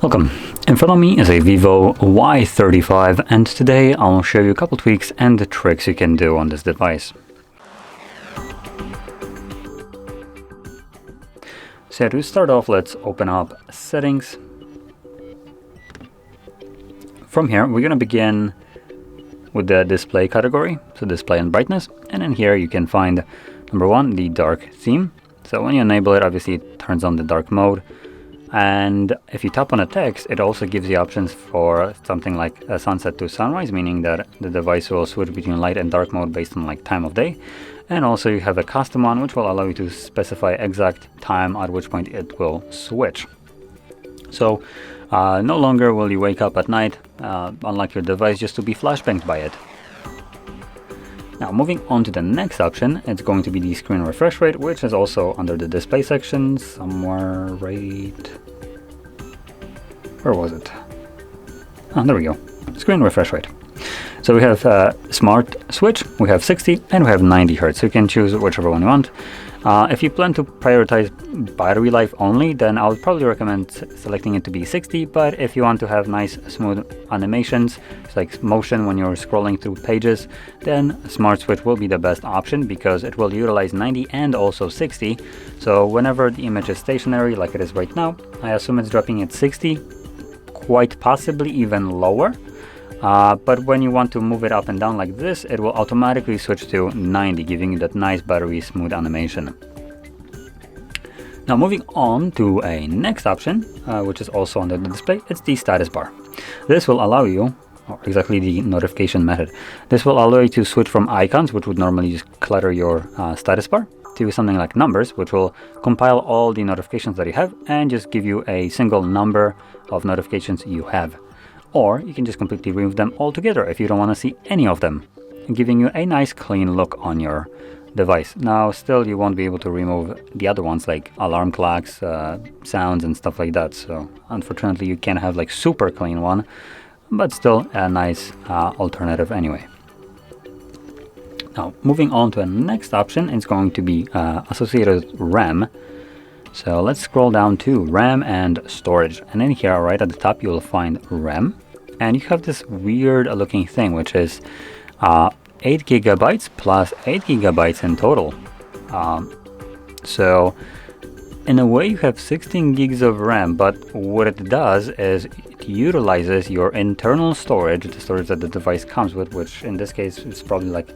Welcome. In front of me is a VIVO Y35 and today I'll show you a couple tweaks and the tricks you can do on this device. So to start off, let's open up settings. From here we're going to begin with the display category, so display and brightness, and in here you can find number one, the dark theme. So when you enable it, obviously it turns on the dark mode. And if you tap on a text, it also gives you options for something like a sunset to sunrise, meaning that the device will switch between light and dark mode based on like time of day. And also you have a custom one, which will allow you to specify exact time at which point it will switch. So no longer will you wake up at night, unlike your device, just to be flashbanged by it. Now moving on to the next option, it's going to be the screen refresh rate, which is also under the display section somewhere right... Where was it? Oh, there we go. Screen refresh rate. So we have smart switch, we have 60 and we have 90 Hz. So you can choose whichever one you want. If you plan to prioritize battery life only, then I would probably recommend selecting it to be 60. But if you want to have nice smooth animations, like motion when you're scrolling through pages, then smart switch will be the best option because it will utilize 90 and also 60. So whenever the image is stationary like it is right now, I assume it's dropping at 60, quite possibly even lower. But when you want to move it up and down like this, it will automatically switch to 90, giving you that nice buttery smooth animation. Now moving on to a next option, which is also under the display, it's the status bar. This will allow you, or exactly the notification method, this will allow you to switch from icons, which would normally just clutter your status bar, to something like numbers, which will compile all the notifications that you have and just give you a single number of notifications you have. Or you can just completely remove them altogether if you don't want to see any of them, giving you a nice clean look on your device. Now still you won't be able to remove the other ones like alarm clocks, sounds and stuff like that, so unfortunately you can't have like super clean one, but still a nice alternative anyway. Now moving on to the next option, it's going to be associated with RAM. So let's scroll down to RAM and storage, and in here right at the top you will find RAM, and you have this weird looking thing which is 8 GB plus 8 GB in total. So in a way you have 16 gigs of RAM, but what it does is it utilizes your internal storage, the storage that the device comes with, which in this case is probably like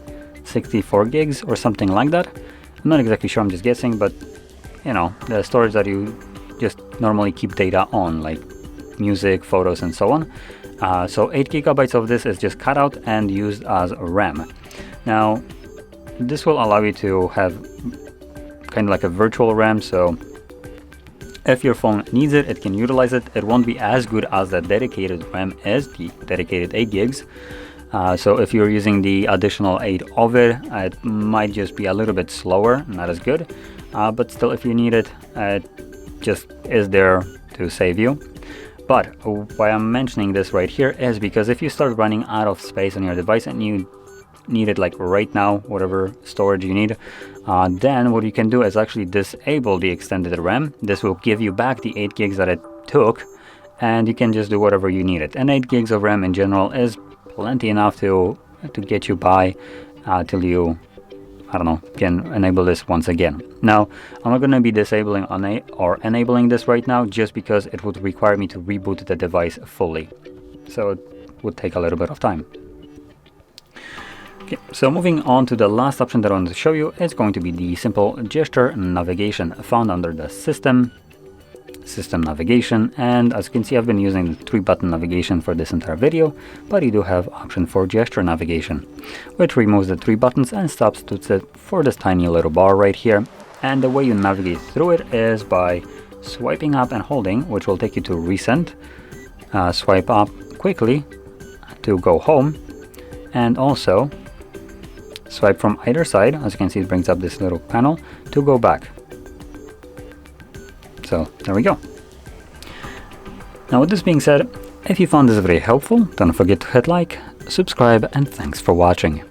64 gigs or something like that. I'm not exactly sure, I'm just guessing, but you know, the storage that you just normally keep data on, like music, photos and so on. So 8 GB of this is just cut out and used as RAM. Now this will allow you to have kind of like a virtual RAM, so if your phone needs it, it can utilize it. It won't be as good as the dedicated RAM is, the dedicated 8 gigs. So if you're using the additional 8 of it, it might just be a little bit slower, not as good. But still, if you need it, it just is there to save you. But why I'm mentioning this right here is because if you start running out of space on your device and you need it like right now, whatever storage you need, then what you can do is actually disable the extended RAM. This will give you back the 8 gigs that it took, and you can just do whatever you need it. And 8 gigs of RAM in general is plenty enough to get you by till you, I don't know, can enable this once again. Now, I'm not going to be disabling or enabling this right now just because it would require me to reboot the device fully. So it would take a little bit of time. Okay, so moving on to the last option that I want to show you, is going to be the simple gesture navigation found under the system navigation. And as you can see, I've been using the 3-button navigation for this entire video, but you do have option for gesture navigation, which removes the 3 buttons and substitutes it for this tiny little bar right here. And the way you navigate through it is by swiping up and holding, which will take you to recent, swipe up quickly to go home, and also swipe from either side. As you can see, it brings up this little panel to go back. So there we go. Now with this being said, if you found this video helpful, don't forget to hit like, subscribe, and thanks for watching.